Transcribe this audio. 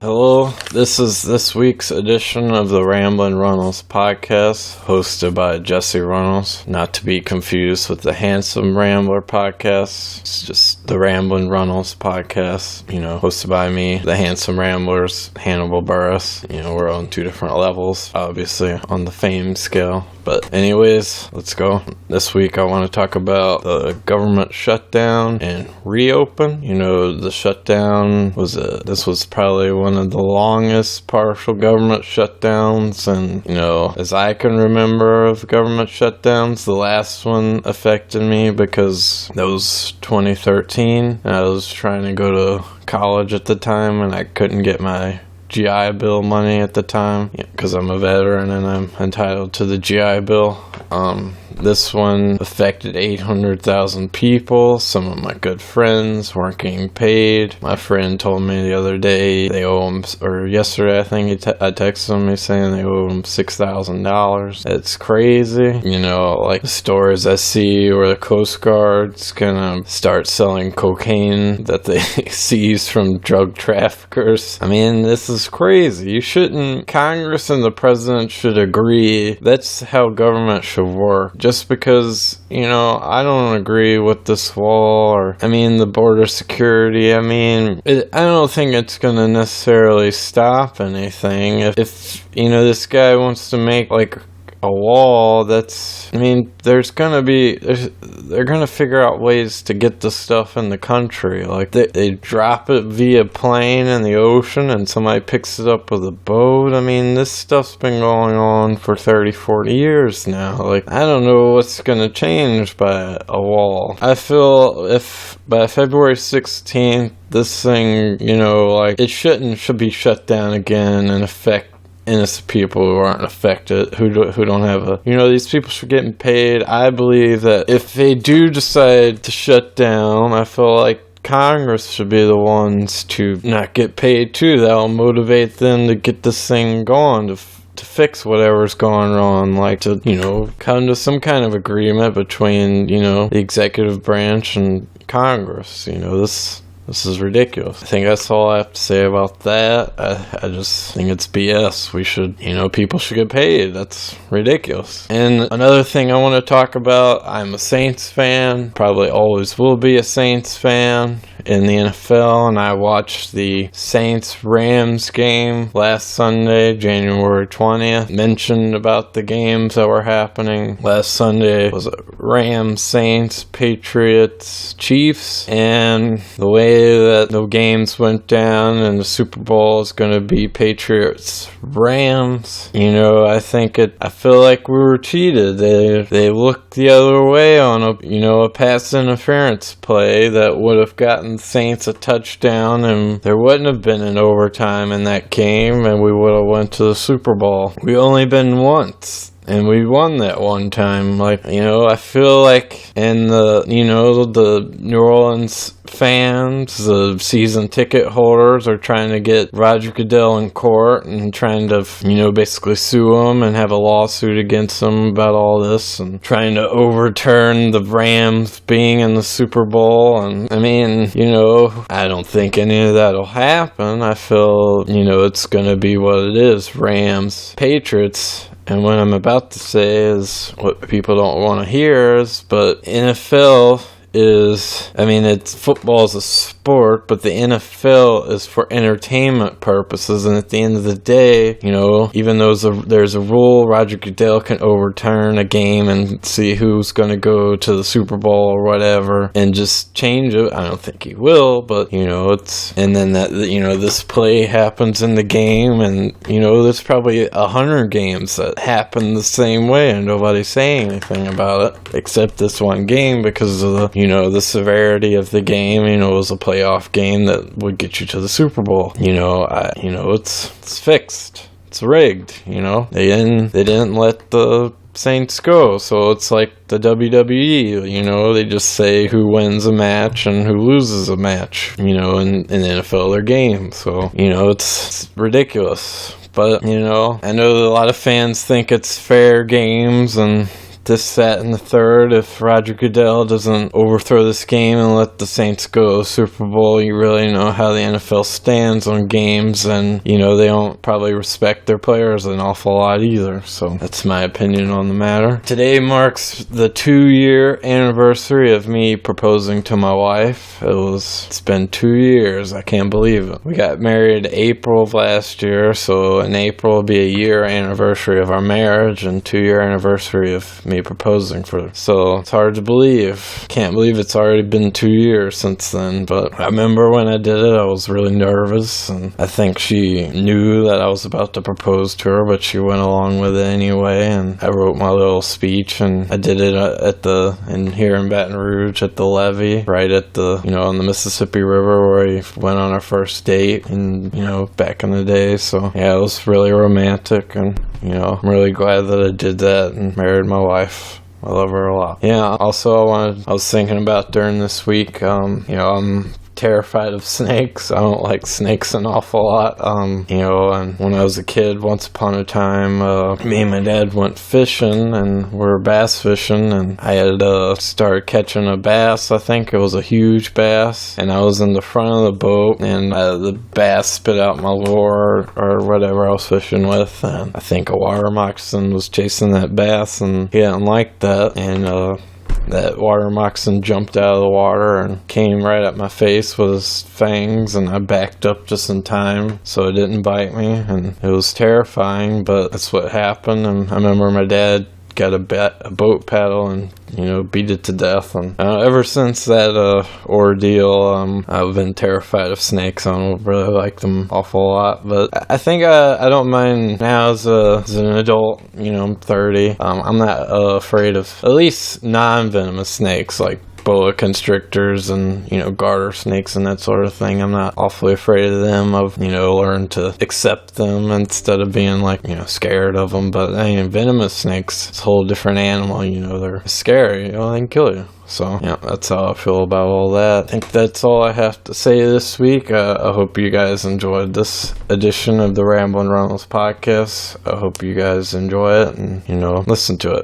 Hello, this is this week's edition of the Ramblin Runnels podcast, hosted by Jesse Runnels, not to be confused with the Handsome Rambler podcast. It's just the Ramblin Runnels podcast, hosted by me, the Handsome Ramblers, Hannibal Burris. We're on two different levels, obviously, on the fame scale. But anyways, let's go. This week I want to talk about the government shutdown and reopen. The shutdown this was probably one of the longest partial government shutdowns, and as I can remember of government shutdowns, the last one affected me because that was 2013. I was trying to go to college at the time and I couldn't get my GI Bill money at the time because I'm a veteran and I'm entitled to the GI Bill. This one affected 800,000 people. Some of my good friends weren't getting paid. My friend told me the other day they owe him, or yesterday I think I texted me saying they owe him $6,000. It's crazy. Like the stories I see where the Coast Guard's gonna start selling cocaine that they seize from drug traffickers. This is crazy. Congress and the president should agree. That's how government should work. Just because, I don't agree with this wall or, the border security. I don't think it's going to necessarily stop anything. If this guy wants to make, a wall, they're gonna figure out ways to get the stuff in the country. They drop it via plane in the ocean and somebody picks it up with a boat. This stuff's been going on for 30-40 years now. I don't know what's gonna change by a wall. I feel if by February 16th this thing, it should be shut down again and affect innocent people who aren't affected, who don't have these people should get paid. I believe that if they do decide to shut down, I feel like Congress should be the ones to not get paid too. That'll motivate them to get this thing going, to fix whatever's going wrong, to come to some kind of agreement between the executive branch and Congress. This is ridiculous. I think that's all I have to say about that. I just think it's BS. People should get paid. That's ridiculous. And another thing I want to talk about, I'm a Saints fan. Probably always will be a Saints fan in the NFL, and I watched the Saints-Rams game last Sunday, January 20th. Mentioned about the games that were happening. Last Sunday was Rams, Saints, Patriots, Chiefs, and the way that the games went down and the Super Bowl is going to be Patriots, Rams. I feel like we were cheated. They looked the other way on a pass interference play that would have gotten Saints a touchdown, and there wouldn't have been an overtime in that game, and we would have went to the Super Bowl. We only been once, and we won that one time. I feel like in the New Orleans fans, the season ticket holders are trying to get Roger Goodell in court and trying to, basically sue him and have a lawsuit against him about all this and trying to overturn the Rams being in the Super Bowl. And I don't think any of that'll happen. I feel, it's going to be what it is. Rams, Patriots. And what I'm about to say is what people don't want to hear but NFL football is a sport, but the NFL is for entertainment purposes, and at the end of the day, even though there's a rule, Roger Goodell can overturn a game and see who's going to go to the Super Bowl or whatever, and just change it. I don't think he will, but, and then that, this play happens in the game, and, there's probably 100 games that happen the same way, and nobody's saying anything about it, except this one game because of the severity of the game. It was a playoff game that would get you to the Super Bowl. It's fixed. It's rigged. They didn't let the Saints go, so it's like the WWE. They just say who wins a match and who loses a match. In NFL, their game. So it's ridiculous. But I know that a lot of fans think it's fair games and this, that, and the third. If Roger Goodell doesn't overthrow this game and let the Saints go Super Bowl, you really know how the NFL stands on games, and they don't probably respect their players an awful lot either. So that's my opinion on the matter. Today marks the 2-year anniversary of me proposing to my wife. It's been 2 years. I can't believe it. We got married April of last year, so in April will be a year anniversary of our marriage and 2-year anniversary of me proposing for her. So it's hard to believe. Can't believe it's already been 2 years since then, but I remember when I did it, I was really nervous, and I think she knew that I was about to propose to her, but she went along with it anyway, and I wrote my little speech, and I did it here in Baton Rouge at the levee, right at on the Mississippi River where we went on our first date, and back in the day. So yeah, it was really romantic, and I'm really glad that I did that and married my wife. I love her a lot. Yeah, also I was thinking about during this week, I'm terrified of snakes. I don't like snakes an awful lot. And when I was a kid, once upon a time, me and my dad went fishing, and we were bass fishing, and I had started catching a bass. I think it was a huge bass, and I was in the front of the boat, and the bass spit out my lure or whatever I was fishing with, and I think a water moccasin was chasing that bass, and he didn't like that, and that water moccasin jumped out of the water and came right at my face with his fangs, and I backed up just in time so it didn't bite me, and it was terrifying, but that's what happened. And I remember my dad got a boat paddle and beat it to death, and ever since that ordeal, I've been terrified of snakes. I don't really like them awful lot, but I think I don't mind now as an adult. I'm 30. I'm not afraid of at least non-venomous snakes like boa constrictors and garter snakes and that sort of thing. I'm not awfully afraid of them. I've learned to accept them instead of being scared of them. But venomous snakes, it's a whole different animal. They're scary. They can kill you. So yeah, that's how I feel about all that. I think that's all I have to say this week. I hope you guys enjoyed this edition of the Ramblin Runnels podcast. I hope you guys enjoy it and listen to it.